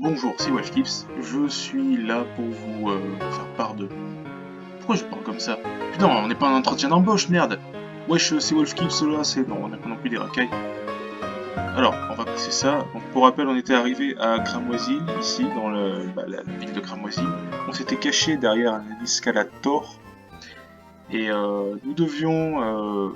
Bonjour, c'est Washkips, je suis là pour vous faire part de... Pourquoi je parle comme ça? Putain, on n'est pas en entretien d'embauche, merde! Wesh, c'est Wolfkips là, c'est... Non, on n'a pas non plus des racailles. Alors, on va passer ça. Donc, pour rappel, on était arrivé à Cramoisil, ici, dans la ville de Cramoisil. On s'était caché derrière un escalator, et nous devions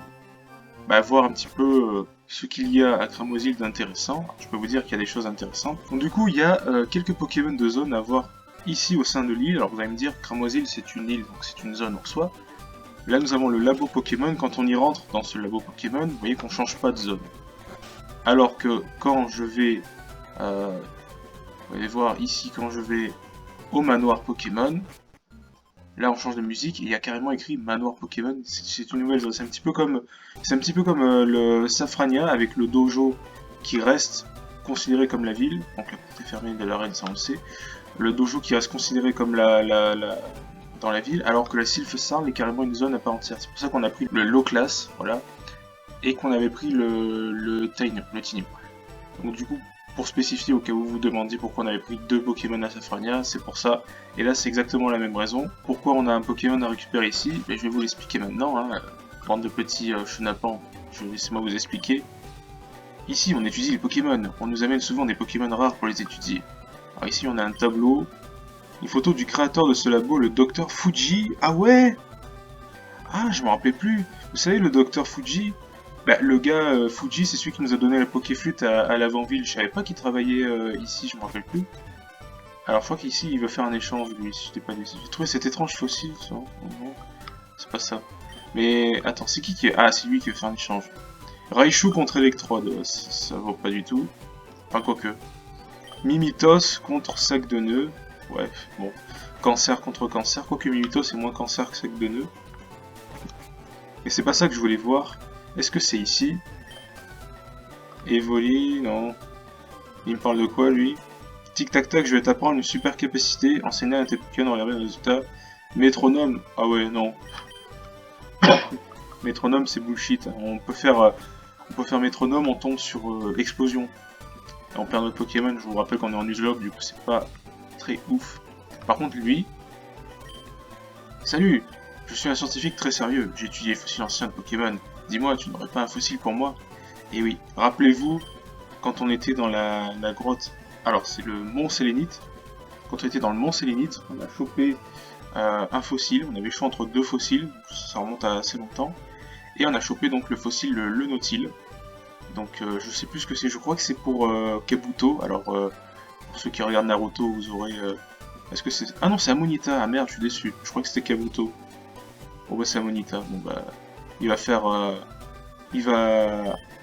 voir un petit peu ce qu'il y a à Cramoisil d'intéressant. Je peux vous dire qu'il y a des choses intéressantes. Donc du coup, il y a quelques Pokémon de zone à voir ici au sein de l'île. Alors vous allez me dire, Cramoisil c'est une île, donc c'est une zone en soi. Là nous avons le labo Pokémon. Quand on y rentre dans ce labo Pokémon, vous voyez qu'on change pas de zone. Alors que quand je vais, vous allez voir ici, quand je vais au manoir Pokémon, là, on change de musique et il y a carrément écrit Manoir Pokémon. C'est une nouvelle zone. C'est un petit peu comme le Safrania avec le dojo qui reste considéré comme la ville. Donc la porte est fermée de l'arène, ça on le sait. Le dojo qui reste considéré comme dans la ville, alors que la Sylph Sarl est carrément une zone à part entière. C'est pour ça qu'on a pris le low class, voilà, et qu'on avait pris le Tiny. Donc du coup, pour spécifier au cas où vous vous demandiez pourquoi on avait pris deux Pokémon à Safrania, c'est pour ça. Et là, c'est exactement la même raison. Pourquoi on a un Pokémon à récupérer ici? Je vais vous l'expliquer maintenant, hein. Bande de petits chenapans, laissez-moi vous expliquer. Ici, on étudie les Pokémon. On nous amène souvent des Pokémon rares pour les étudier. Alors ici, on a un tableau, une photo du créateur de ce labo, le Dr Fuji. Ah ouais! Ah, je me rappelais plus. Vous savez, le Dr Fuji, le gars Fuji, c'est celui qui nous a donné la Pokéflute à l'avant-ville. Je savais pas qu'il travaillait ici, je me rappelle plus. Alors je crois qu'ici il veut faire un échange lui, si je t'ai pas dit. J'ai trouvé cet étrange fossile, ça. Non, c'est pas ça. Mais attends, c'est qui est... Ah, c'est lui qui veut faire un échange. Raichu contre Electrode, ça vaut pas du tout. Enfin, quoique. Mimitos contre Sac de Nœuds. Ouais, bon. Cancer contre Cancer, quoique Mimitos est moins Cancer que Sac de Nœuds. Et c'est pas ça que je voulais voir. Est-ce que c'est ici? Evoli, non. Il me parle de quoi, lui? Tic tac tac, je vais t'apprendre une super capacité. Enseigner à tes Pokémon, regarder le résultat. Métronome, ah ouais, non. Métronome, c'est bullshit. On peut faire métronome, on tombe sur explosion. Et on perd notre Pokémon. Je vous rappelle qu'on est en Nuzlocke, du coup, c'est pas très ouf. Par contre, lui. Salut! Je suis un scientifique très sérieux. J'ai étudié les fossiles anciens de Pokémon. Dis-moi, tu n'aurais pas un fossile pour moi? Et oui, rappelez-vous, quand on était dans la grotte. Alors, c'est le Mont Sélénite. Quand on était dans le Mont Sélénite, on a chopé un fossile. On avait le choix entre deux fossiles, ça remonte à assez longtemps. Et on a chopé donc le fossile, le Nautile. Donc, je sais plus ce que c'est. Je crois que c'est pour Kabuto. Alors, pour ceux qui regardent Naruto, vous aurez. Est-ce que c'est. Ah non, c'est Amonita. Ah merde, je suis déçu. Je crois que c'était Kabuto. Bon, bah, c'est Amonita. Bon, bah. Il va faire. En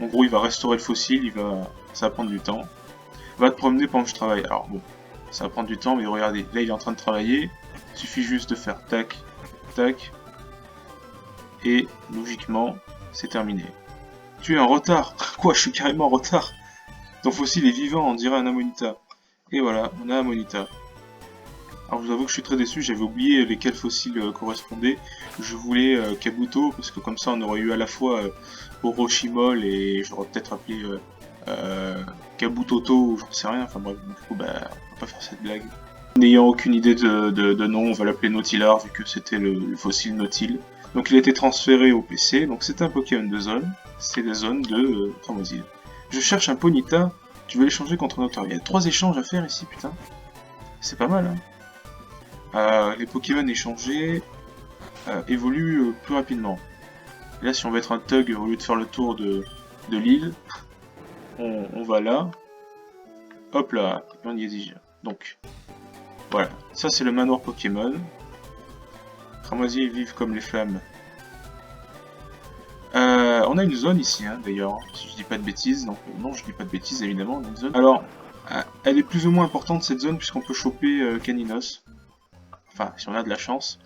gros, il va restaurer le fossile. Ça va prendre du temps. Va te promener pendant que je travaille. Alors bon, ça va prendre du temps, mais regardez, là il est en train de travailler. Il suffit juste de faire tac, tac. Et logiquement, c'est terminé. Tu es en retard. Quoi, je suis carrément en retard. Ton fossile est vivant, on dirait un Amonita. Et voilà, on a Amonita. Alors je vous avoue que je suis très déçu, j'avais oublié lesquels fossiles correspondaient. Je voulais Kabuto, parce que comme ça on aurait eu à la fois Orochimol et j'aurais peut-être appelé Kabutoto ou j'en sais rien. Enfin bref, du coup, on va pas faire cette blague. N'ayant aucune idée de nom, on va l'appeler Nautilar vu que c'était le fossile Nautile. Donc il a été transféré au PC, donc c'est un Pokémon de zone. C'est la zone de Cramoisil. Je cherche un Ponyta, tu veux l'échanger contre notre... Il y a 3 échanges à faire ici, putain. C'est pas mal, hein. Les Pokémon échangés évoluent plus rapidement. Et là, si on veut être un Tug, au lieu de faire le tour de l'île, on va là. Hop là, et on y est déjà. Donc, voilà. Ça, c'est le manoir Pokémon. Cramoisil vivent comme les flammes. On a une zone ici, hein, d'ailleurs, si je dis pas de bêtises. Donc, non, je dis pas de bêtises, évidemment, on a une zone. Alors, elle est plus ou moins importante, cette zone, puisqu'on peut choper Caninos. Enfin, si on a de la chance.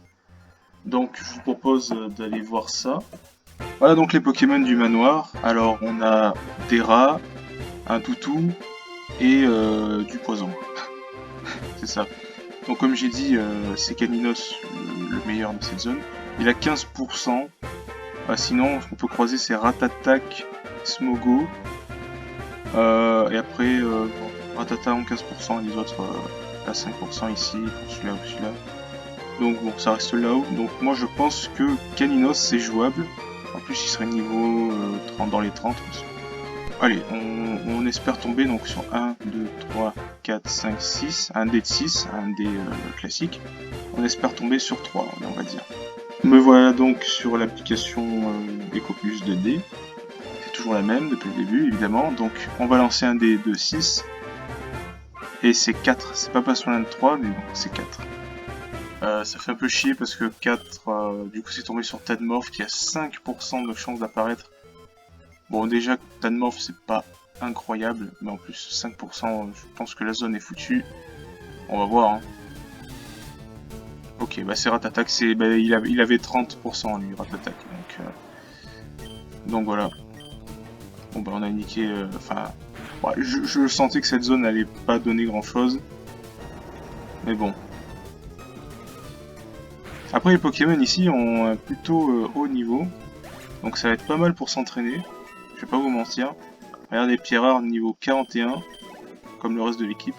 Donc, je vous propose d'aller voir ça. Voilà donc les Pokémon du manoir. Alors, on a des rats, un toutou et du poison. C'est ça. Donc, comme j'ai dit, c'est Caninos le meilleur de cette zone. Il a 15%. Sinon, ce qu'on peut croiser, c'est Ratatak, Smogo. Et après, bon, Rattata en 15%, les autres à 5% ici, pour celui-là ou celui-là. Donc bon, ça reste là-haut. Donc moi je pense que Caninos c'est jouable. En plus il serait niveau 30 dans les 30. Allez, on espère tomber donc sur 1, 2, 3, 4, 5, 6. Un dé de 6, un dé classique. On espère tomber sur 3, on va dire. Me voilà donc sur l'application Ecopus 2D. C'est toujours la même depuis le début évidemment. Donc on va lancer un dé de 6. Et c'est 4. C'est pas Passion de 3, mais bon, c'est 4. Ça fait un peu chier parce que 4, du coup c'est tombé sur Tadmorph qui a 5% de chance d'apparaître. Bon déjà Tadmorph c'est pas incroyable, mais en plus 5% je pense que la zone est foutue. On va voir hein. Ok bah c'est Ratatak, il avait 30% lui Ratatak, donc voilà. Bon bah on a niqué, ouais, je sentais que cette zone allait pas donner grand chose. Mais bon. Après les Pokémon ici ont un plutôt haut niveau, donc ça va être pas mal pour s'entraîner, je vais pas vous mentir. Regardez Pierrard niveau 41, comme le reste de l'équipe.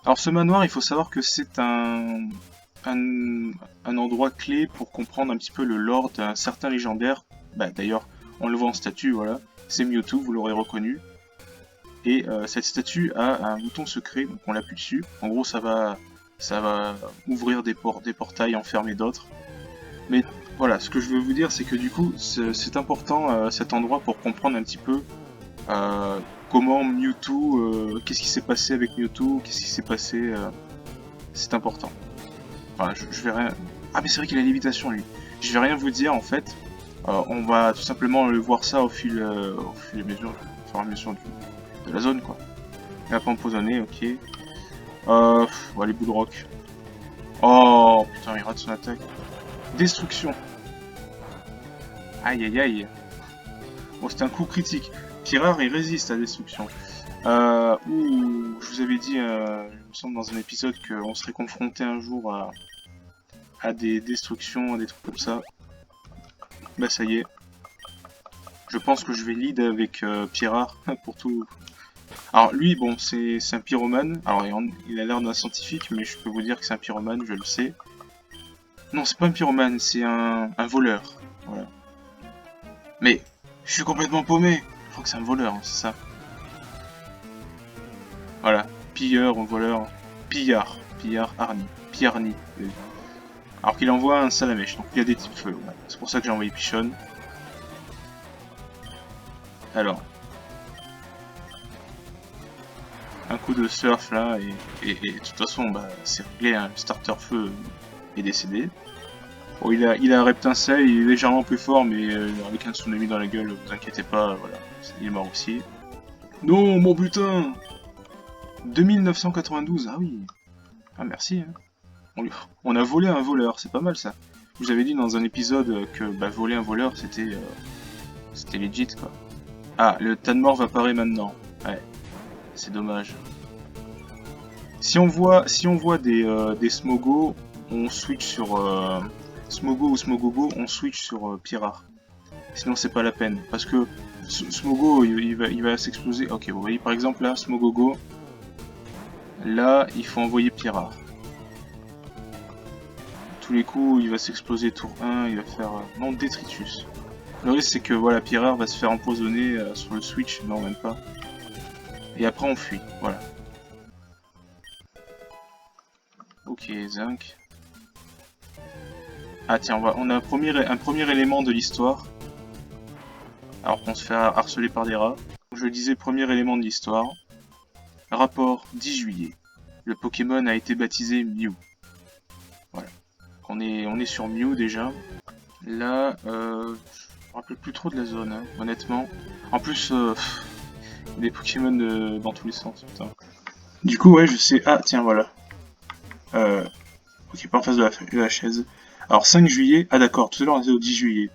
Alors ce manoir, il faut savoir que c'est un endroit clé pour comprendre un petit peu le lore d'un certain légendaire. Bah d'ailleurs, on le voit en statue, voilà. C'est Mewtwo, vous l'aurez reconnu. Et cette statue a un bouton secret, donc on l'appuie dessus. En gros, ça va ouvrir des portails, enfermer d'autres. Mais voilà, ce que je veux vous dire, c'est que du coup, c'est important cet endroit pour comprendre un petit peu comment Mewtwo, qu'est-ce qui s'est passé avec Mewtwo, qu'est-ce qui s'est passé, c'est important. Enfin, je vais rien... Ah mais c'est vrai qu'il a l'évitation lui. Je vais rien vous dire en fait, on va tout simplement le voir ça au fil et à mesure, de la zone quoi. Il a pas empoisonné, ok. Bon, les boules rock. Oh putain, il rate son attaque. Destruction. Aïe aïe aïe. Bon, c'est un coup critique. Pierrard, il résiste à la destruction. Je vous avais dit, il me semble dans un épisode qu'on serait confronté un jour à des destructions, à des trucs comme ça. Bah ça y est. Je pense que je vais lead avec Pierrard pour tout. Alors lui, bon, c'est un pyromane. Alors il a l'air d'un scientifique, mais je peux vous dire que c'est un pyromane, je le sais. Non, c'est pas un pyromane, c'est un voleur. Voilà. Mais je suis complètement paumé. Je crois que c'est un voleur, hein, c'est ça. Voilà. Pilleur ou voleur. Pillard. Pillard Arni. Pillarni. Alors qu'il envoie un Salamèche, donc il y a des types feu. Ouais. C'est pour ça que j'ai envoyé Pichon. Alors. Un coup de surf là, et de toute façon, bah, c'est réglé, hein, le starter feu est décédé. Bon, il a un Reptincelle, il est légèrement plus fort, mais avec un tsunami dans la gueule, vous inquiétez pas, voilà, il est mort aussi. Non, mon butin 2992, ah oui. Ah merci, hein. On a volé un voleur, c'est pas mal ça. Je vous avais dit dans un épisode que bah, voler un voleur, c'était legit, quoi. Ah, le Tadmorph apparaît maintenant. Ouais, c'est dommage. Si on voit des Smogo, on switch sur... Smogo ou Smogogo, on switch sur Pierrard. Sinon c'est pas la peine, parce que Smogo il va s'exploser. Ok, vous voyez par exemple là, Smogogo, là il faut envoyer Pierrard. Tous les coups il va s'exploser tour 1, il va faire... non, Détritus. Le risque c'est que voilà, Pierrard va se faire empoisonner sur le switch, non même pas. Et après on fuit, voilà. Ok, Zinc. Ah tiens, on a un premier élément de l'histoire. Alors qu'on se fait harceler par des rats. Je disais premier élément de l'histoire. Rapport 10 juillet. Le Pokémon a été baptisé Mew. Voilà. On est sur Mew déjà. Là, je me rappelle plus trop de la zone, hein, honnêtement. En plus, il y a des Pokémon dans tous les sens, putain. Du coup, ouais, je sais... Ah, tiens, voilà. Ok, pas en face de la chaise. Alors 5 juillet, ah d'accord, tout à l'heure on était au 10 juillet.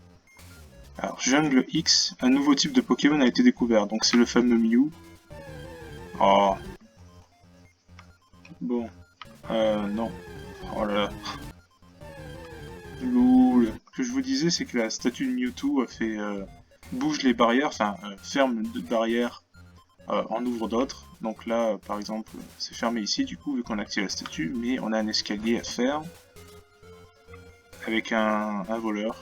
Alors Jungle X, un nouveau type de Pokémon a été découvert, donc c'est le fameux Mew. Oh. Bon. Non. Oh là là. Loul. Ce que je vous disais, c'est que la statue de Mewtwo a fait... bouge les barrières, enfin, ferme de barrières en ouvre d'autres. Donc là, par exemple, c'est fermé ici, du coup, vu qu'on a activé la statue, mais on a un escalier à faire avec un voleur.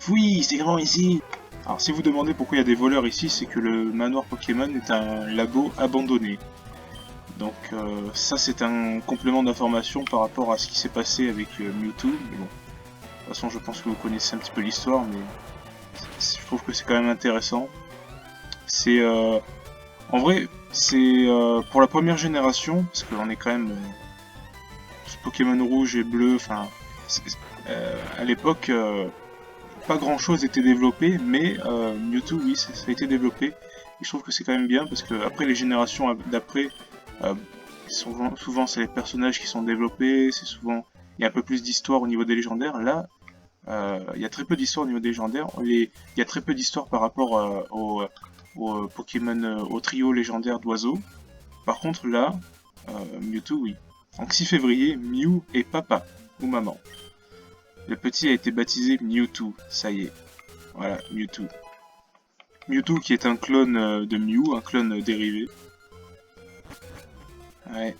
Oui, c'est grand ici. Alors, si vous demandez pourquoi il y a des voleurs ici, c'est que le manoir Pokémon est un labo abandonné. Donc ça, c'est un complément d'information par rapport à ce qui s'est passé avec Mewtwo. Mais bon, de toute façon, je pense que vous connaissez un petit peu l'histoire, mais je trouve que c'est quand même intéressant. C'est en vrai, c'est pour la première génération, parce qu'on est quand même Pokémon rouge et bleu. Enfin, à l'époque, pas grand chose était développé, mais Mewtwo, oui, ça a été développé. Et je trouve que c'est quand même bien parce que après les générations d'après, souvent c'est les personnages qui sont développés, c'est souvent il y a un peu plus d'histoire au niveau des légendaires. Là, il y a très peu d'histoire au niveau des légendaires. Il y a très peu d'histoire par rapport au Pokémon, au trio légendaire d'oiseaux. Par contre là, Mewtwo, oui. Donc 6 février, Mew et papa ou maman. Le petit a été baptisé Mewtwo, ça y est. Voilà, Mewtwo. Mewtwo qui est un clone de Mew, un clone dérivé. Ouais.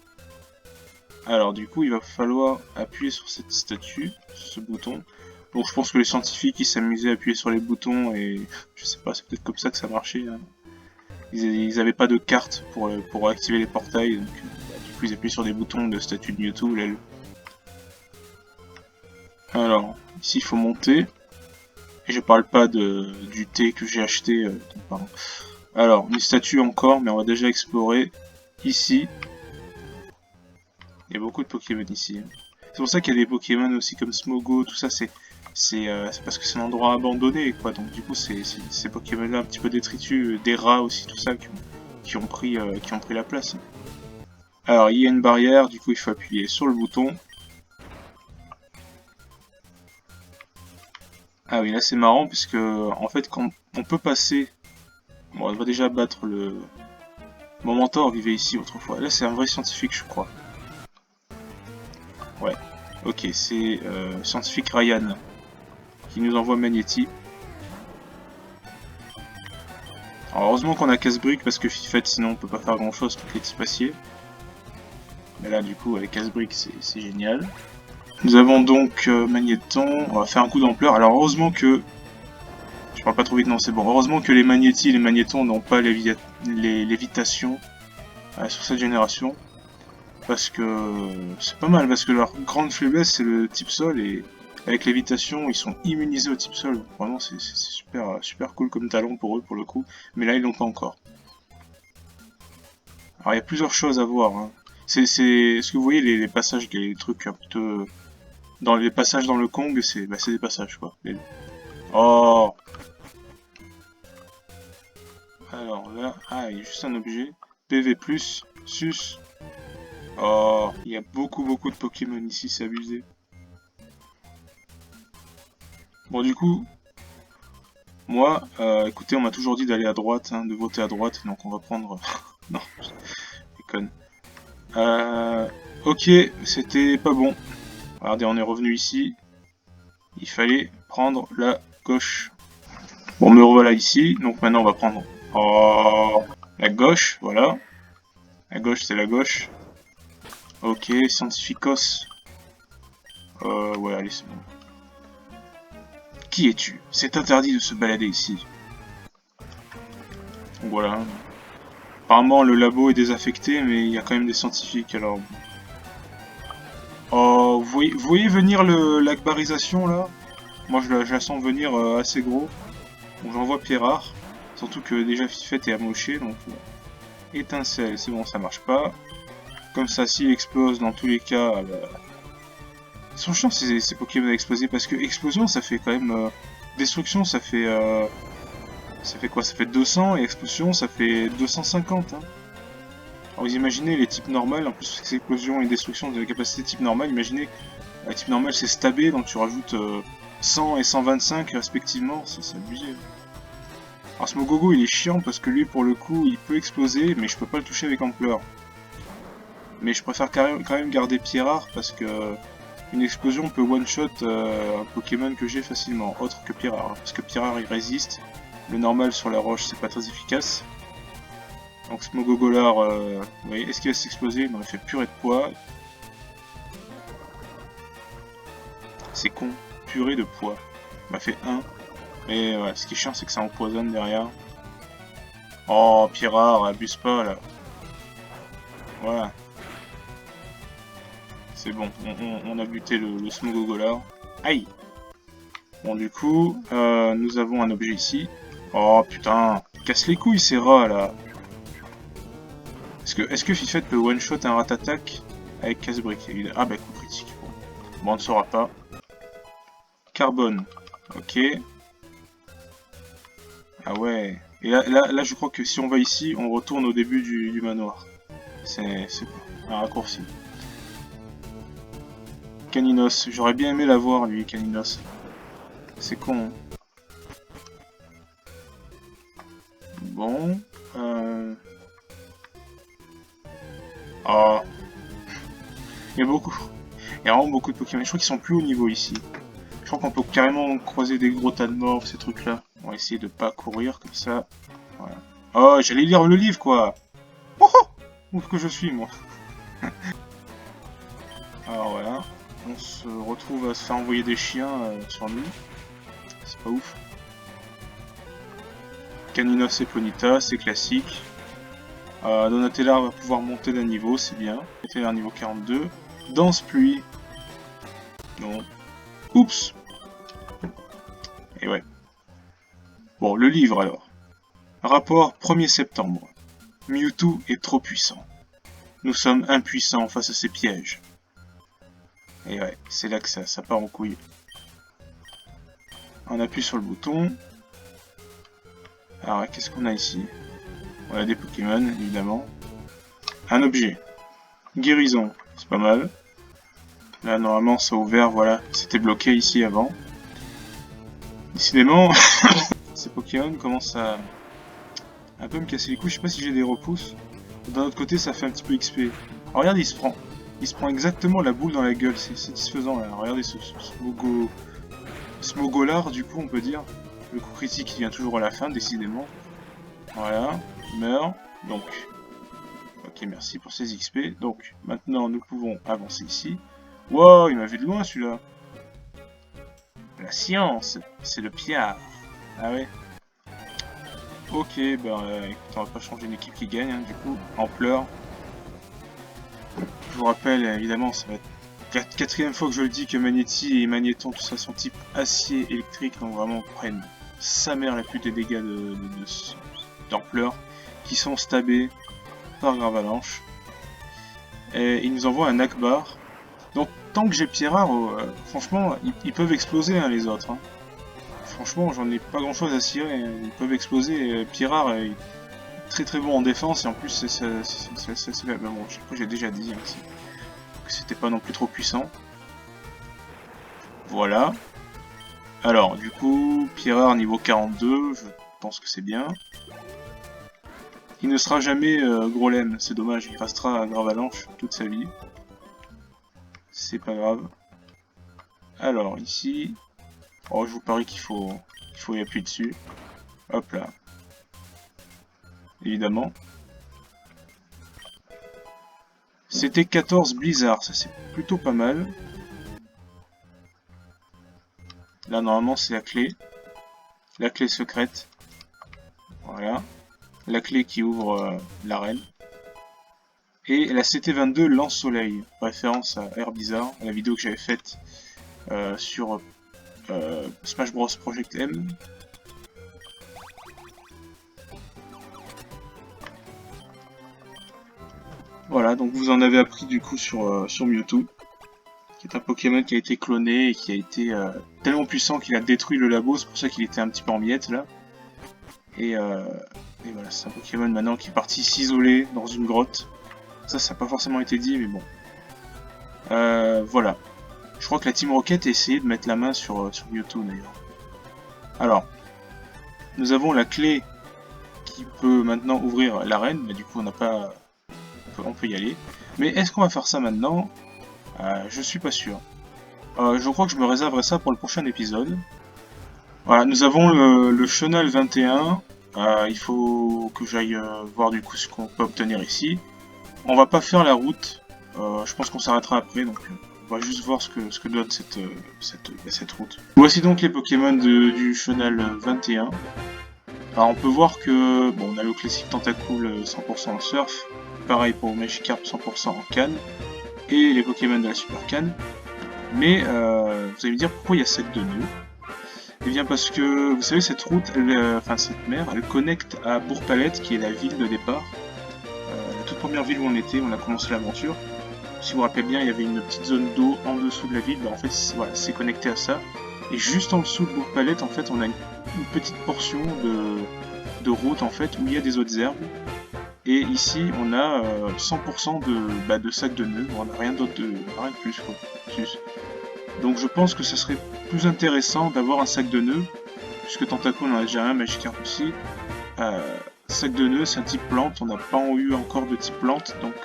Alors du coup, il va falloir appuyer sur cette statue, sur ce bouton. Bon, je pense que les scientifiques ils s'amusaient à appuyer sur les boutons et je sais pas, c'est peut-être comme ça que ça marchait. Hein. Ils avaient pas de carte pour activer les portails, donc du coup ils appuient sur des boutons de statue de Mewtwo, là. Alors, ici il faut monter. Et je parle pas du thé que j'ai acheté. Pardon. Alors, une statue encore, mais on va déjà explorer ici. Il y a beaucoup de Pokémon ici. C'est pour ça qu'il y a des Pokémon aussi comme Smogo, tout ça, c'est parce que c'est un endroit abandonné, quoi. Donc du coup, c'est ces Pokémon-là un petit peu détritus, des rats aussi, tout ça, qui ont pris la place. Alors, il y a une barrière, du coup, il faut appuyer sur le bouton. Ah oui, là c'est marrant puisque en fait quand on peut passer, bon, on va déjà battre le. Mon mentor vivait ici autrefois. Là c'est un vrai scientifique, je crois. Ouais. Ok, c'est scientifique Ryan qui nous envoie Magnéti. Alors heureusement qu'on a casse-brique parce que Fifette sinon on peut pas faire grand chose contre les Tipaciers. Mais là du coup avec casse-brique c'est génial. Nous avons donc Magnéton, on va faire un coup d'ampleur. Alors heureusement que... Je parle pas trop vite, non c'est bon. Heureusement que les Magnétis et les Magnétons n'ont pas lévitation sur cette génération. Parce que c'est pas mal, parce que leur grande faiblesse c'est le type sol et avec lévitation ils sont immunisés au type sol. Vraiment c'est super cool comme talent pour eux pour le coup. Mais là ils l'ont pas encore. Alors il y a plusieurs choses à voir. Hein. C'est ce que vous voyez les passages, les trucs un peu... Dans les passages dans le Kong, c'est des passages quoi. Oh. Alors là, ah il y a juste un objet. PV+, sus. Oh, il y a beaucoup de Pokémon ici, c'est abusé. Bon du coup, moi, écoutez, on m'a toujours dit d'aller à droite, hein, de voter à droite, donc on va prendre... non, je déconne. Ok, c'était pas bon. Regardez, on est revenu ici. Il fallait prendre la gauche. Bon, me revoilà ici. Donc maintenant, on va prendre la gauche. Voilà. La gauche, c'est la gauche. Ok, Scientificos. Ouais, allez, c'est bon. Qui es-tu? C'est interdit de se balader ici. Donc voilà. Apparemment, le labo est désaffecté, mais il y a quand même des scientifiques, alors... Oh, vous voyez venir l'akbarisation là? Moi je la sens venir assez gros. Donc j'envoie Pierrard. Surtout que déjà Fifette est amoché, donc étincelle, c'est bon, ça marche pas. Comme ça, s'il explose dans tous les cas, ils sont chiants ces Pokémon à exploser parce que explosion ça fait quand même destruction ça fait quoi? Ça fait 200 et explosion ça fait 250. Hein. Alors vous imaginez les types normales, en plus explosion et destruction de la capacité type normale, imaginez, la type normale c'est stabé, donc tu rajoutes 100 et 125 respectivement, c'est abusé. Alors ce Mogogo il est chiant parce que lui pour le coup il peut exploser, mais je peux pas le toucher avec ampleur. Mais je préfère quand même garder Pierrard parce que une explosion peut one-shot un Pokémon que j'ai facilement, autre que Pierrard, parce que Pierrard il résiste, le normal sur la roche c'est pas très efficace. Donc Smogogolar, vous voyez, est-ce qu'il va s'exploser? Il m'aurait fait purée de poids. C'est con, purée de poids. Il m'a fait 1. Mais ouais, ce qui est chiant, c'est que ça empoisonne derrière. Oh, Pierrard, abuse pas là. Voilà. C'est bon, on a buté le Smogogolar. Aïe! Bon, du coup, nous avons un objet ici. Oh putain, casse les couilles ces rats là. Est-ce que Fifette peut one-shot un rat attack avec casse-brique? Ah bah coup critique. Bon, on ne saura pas. Carbone. Ok. Ah ouais. Et là, je crois que si on va ici, on retourne au début du manoir. C'est un raccourci. Caninos. J'aurais bien aimé l'avoir, lui, Caninos. C'est con, hein. Bon. Oh. Il y a beaucoup. Il y a vraiment beaucoup de Pokémon. Je crois qu'ils sont plus haut niveau ici. Je crois qu'on peut carrément croiser des gros tas de morts, ces trucs-là. On va essayer de pas courir comme ça. Voilà. Oh, j'allais lire le livre, quoi. Oh, oh, ouf que je suis, moi. Alors voilà. On se retrouve à se faire envoyer des chiens sur nous. C'est pas ouf. Caninos et Ponyta, c'est classique. Donatella va pouvoir monter d'un niveau, c'est bien. Donatella niveau 42. Danse pluie. Non. Oups. Et ouais. Bon, le livre alors. Rapport 1er septembre. Mewtwo est trop puissant. Nous sommes impuissants face à ses pièges. Et ouais, c'est là que ça part en couille. On appuie sur le bouton. Alors, qu'est-ce qu'on a ici? On a des Pokémon, évidemment. Un objet. Guérison, c'est pas mal. Là, normalement, ça a ouvert, voilà. C'était bloqué ici avant. Décidément, ces Pokémon commencent à un peu me casser les couilles. Je sais pas si j'ai des repousses. D'un autre côté, ça fait un petit peu XP. Alors, regardez, il se prend exactement la boule dans la gueule. C'est satisfaisant, là. Regardez ce Smogolar, du coup, on peut dire. Le coup critique, qui vient toujours à la fin, décidément. Voilà, il meurt. Donc, ok, merci pour ces XP. Donc, maintenant, nous pouvons avancer ici. Wow, il m'a vu de loin, celui-là. La science, c'est le Pierre. Ah ouais. Ok, ben, écoute, on va pas changer une équipe qui gagne, hein, du coup, ampleur. Je vous rappelle, évidemment, ça va être la quatrième fois que je le dis que Magnéti et Magnéton, tout ça, sont type acier électrique, donc vraiment prennent sa mère la plus des dégâts d'ampleur, qui sont stabés par Gravalanche. Et ils nous envoient un Akbar. Donc tant que j'ai Pierrard, franchement, ils peuvent exploser hein, les autres. Hein. Franchement, j'en ai pas grand chose à cirer, hein. Ils peuvent exploser. Pierrard est très très bon en défense et en plus c'est bon, je sais pas, j'ai déjà dit hein, que c'était pas non plus trop puissant. Voilà. Alors du coup, Pierrard niveau 42, je pense que c'est bien. Il ne sera jamais Grolem, c'est dommage, il restera Gravalanche toute sa vie. C'est pas grave. Alors ici, oh, je vous parie qu'il faut y appuyer dessus. Hop là. Évidemment. C'était 14 Blizzard, ça c'est plutôt pas mal. Là normalement c'est la clé. La clé secrète. Voilà. La clé qui ouvre l'arène. Et la CT22 Lance-Soleil, référence à Herbizarre, à la vidéo que j'avais faite sur Smash Bros Project M. Voilà, donc vous en avez appris du coup sur Mewtwo, qui est un Pokémon qui a été cloné et qui a été tellement puissant qu'il a détruit le labo, c'est pour ça qu'il était un petit peu en miettes là. Et voilà, c'est un Pokémon maintenant qui est parti s'isoler dans une grotte. Ça n'a pas forcément été dit, mais bon. Voilà. Je crois que la Team Rocket a essayé de mettre la main sur Mewtwo d'ailleurs. Alors, nous avons la clé qui peut maintenant ouvrir l'arène, mais du coup on n'a pas... On peut y aller. Mais est-ce qu'on va faire ça maintenant? Je suis pas sûr. Je crois que je me réserverai ça pour le prochain épisode. Voilà, nous avons le Chenal 21. Il faut que j'aille voir du coup ce qu'on peut obtenir ici. On va pas faire la route, je pense qu'on s'arrêtera après, donc on va juste voir ce que donne cette route. Voici donc les Pokémon du Chenal 21. Alors on peut voir que, bon, on a le classique Tentacool 100% en surf, pareil pour Magikarp 100% en canne, et les Pokémon de la Super Canne. Mais vous allez me dire pourquoi il y a 7 de nœuds. Eh bien parce que, vous savez, cette route, enfin cette mer, elle connecte à Bourg-Palette, qui est la ville de départ. La toute première ville où on était, on a commencé l'aventure. Si vous vous rappelez bien, il y avait une petite zone d'eau en dessous de la ville, bah, en fait, voilà, c'est connecté à ça. Et juste en dessous de Bourg-Palette, en fait, on a une petite portion de route, en fait, où il y a des autres herbes. Et ici, on a 100% de sacs de nœuds, on n'a rien d'autre, rien de plus, quoi. Donc je pense que ce serait plus intéressant d'avoir un sac de nœuds, puisque Tentacool on en a déjà un, Magikarp aussi. Sac de nœuds, c'est un type plante, on n'a pas eu encore de type plante, donc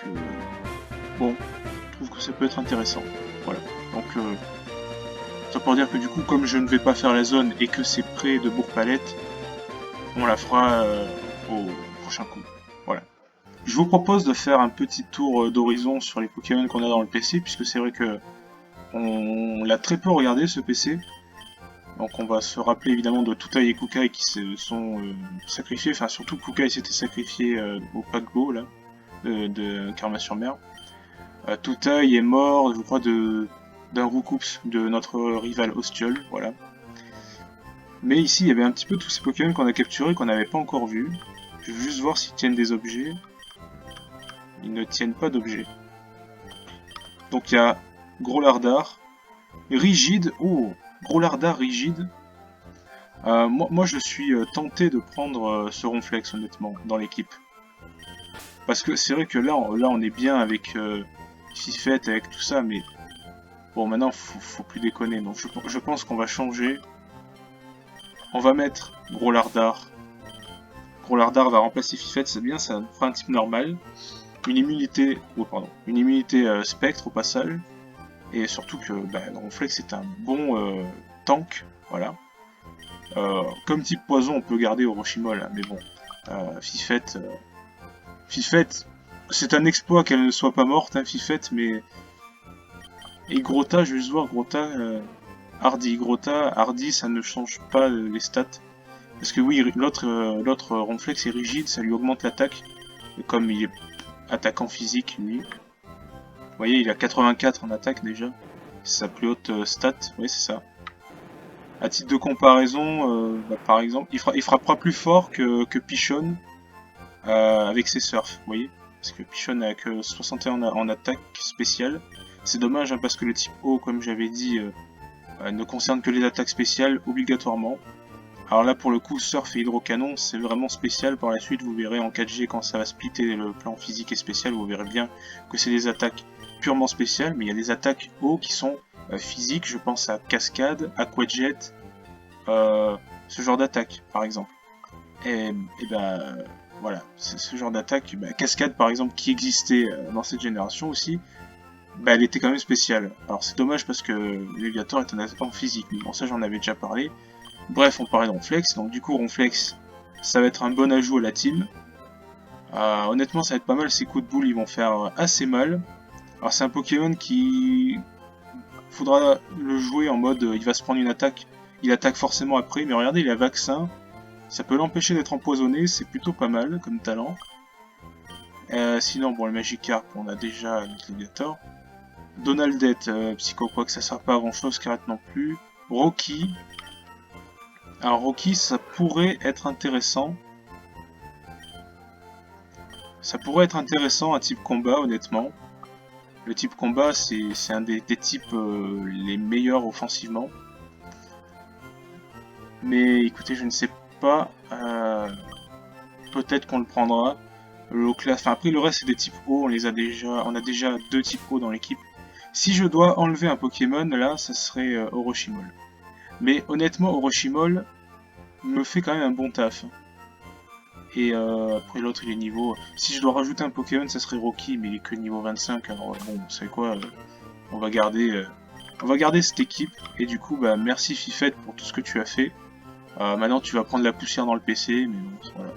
bon, je trouve que ça peut être intéressant. Voilà, donc ça pour dire que du coup, comme je ne vais pas faire la zone et que c'est près de Bourg-Palette, on la fera au prochain coup. Voilà. Je vous propose de faire un petit tour d'horizon sur les Pokémon qu'on a dans le PC, puisque c'est vrai que on l'a très peu regardé ce PC. Donc on va se rappeler évidemment de Toutai et Kukai qui se sont sacrifiés, enfin surtout Kukai s'était sacrifié au paquebot là, de Karma-sur-Mer. Toutai est mort, je crois, d'un Roucoups de notre rival Ostiol, voilà. Mais ici il y avait un petit peu tous ces Pokémon qu'on a capturés qu'on n'avait pas encore vus. Je vais juste voir s'ils tiennent des objets. Ils ne tiennent pas d'objets. Donc il y a Grolardar, Rigide, oh, Grolardar Rigide. Moi je suis tenté de prendre ce Ronflex honnêtement dans l'équipe. Parce que c'est vrai que là on est bien avec Fifette, avec tout ça, mais bon maintenant faut plus déconner. Donc je pense qu'on va changer. On va mettre Grolardar. Grolardar va remplacer Fifette, c'est bien, ça fera un type normal. Une immunité, oh pardon, une immunité spectre au passage. Et surtout que Ronflex est un bon tank, voilà. Comme type poison, on peut garder Orochimaru, hein, mais bon, Fifette, c'est un exploit qu'elle ne soit pas morte, hein, Fifette, mais... Et Grota, je vais juste voir, Grota, Hardy, ça ne change pas les stats. Parce que oui, l'autre Ronflex est rigide, ça lui augmente l'attaque, comme il est attaquant physique, lui. Vous voyez, il a 84 en attaque déjà, c'est sa plus haute stat, oui c'est ça. À titre de comparaison, par exemple, il frappera plus fort que Pichon avec ses surfs, vous voyez. Parce que Pichon n'a que 61 en attaque spéciale. C'est dommage hein, parce que le type O, comme j'avais dit, ne concerne que les attaques spéciales obligatoirement. Alors là pour le coup, surf et hydrocanon, c'est vraiment spécial. Par la suite, vous verrez en 4G quand ça va splitter le plan physique et spécial, vous verrez bien que c'est des attaques purement spéciales. Mais il y a des attaques O qui sont physiques, je pense à Cascade, Aquajet, ce genre d'attaque par exemple. Et voilà, ce genre d'attaque, Cascade par exemple qui existait dans cette génération aussi, elle était quand même spéciale. Alors c'est dommage parce que Léviator est un attaquant physique, mais bon ça j'en avais déjà parlé. Bref, on parlait de Ronflex, donc du coup Ronflex, ça va être un bon ajout à la team. Honnêtement ça va être pas mal, ces coups de boule ils vont faire assez mal. Alors c'est un Pokémon qui... faudra le jouer en mode il va se prendre une attaque, il attaque forcément après, mais regardez il a vaccin, ça peut l'empêcher d'être empoisonné, c'est plutôt pas mal comme talent. Sinon bon le Magikarp on a déjà notre Léviator. Donaldette, Psychoquack ça sert pas à grand chose, Carrette non plus. Rocky. Alors Rocky ça pourrait être intéressant. Ça pourrait être intéressant un type combat honnêtement. Le type combat c'est un des types les meilleurs offensivement. Mais écoutez je ne sais pas. Peut-être qu'on le prendra. Enfin, après le reste c'est des types O, on a déjà 2 types O dans l'équipe. Si je dois enlever un Pokémon là, ça serait Orochimaru. Mais honnêtement Orochimaru me fait quand même un bon taf. Et après l'autre il est niveau... Si je dois rajouter un Pokémon ça serait Rocky, mais il est que niveau 25, alors bon, vous savez quoi, on va garder cette équipe. Et du coup, merci Fifette pour tout ce que tu as fait. Maintenant, tu vas prendre la poussière dans le PC, mais bon, voilà.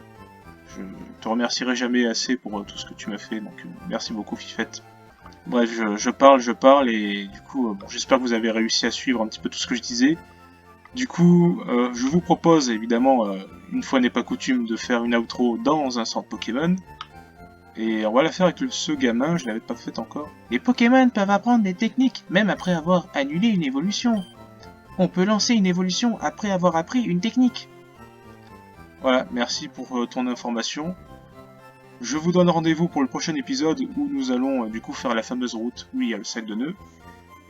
Je te remercierai jamais assez pour tout ce que tu m'as fait, donc merci beaucoup, Fifette. Bref, je parle, et du coup, bon, j'espère que vous avez réussi à suivre un petit peu tout ce que je disais. Du coup, je vous propose, évidemment, une fois n'est pas coutume, de faire une outro dans un centre Pokémon. Et on va la faire avec ce gamin, je l'avais pas fait encore. Les Pokémon peuvent apprendre des techniques, même après avoir annulé une évolution. On peut lancer une évolution après avoir appris une technique. Voilà, merci pour ton information. Je vous donne rendez-vous pour le prochain épisode où nous allons du coup faire la fameuse route où il y a le sac de nœuds.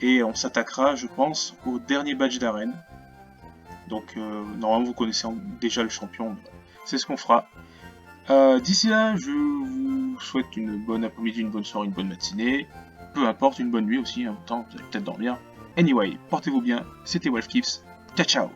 Et on s'attaquera, je pense, au dernier badge d'arène. Donc normalement vous connaissez déjà le champion, c'est ce qu'on fera. D'ici là, je vous souhaite une bonne après-midi, une bonne soirée, une bonne matinée. Peu importe, une bonne nuit aussi, autant vous allez peut-être dormir. Anyway, portez-vous bien, c'était Wolfkips, ciao ciao.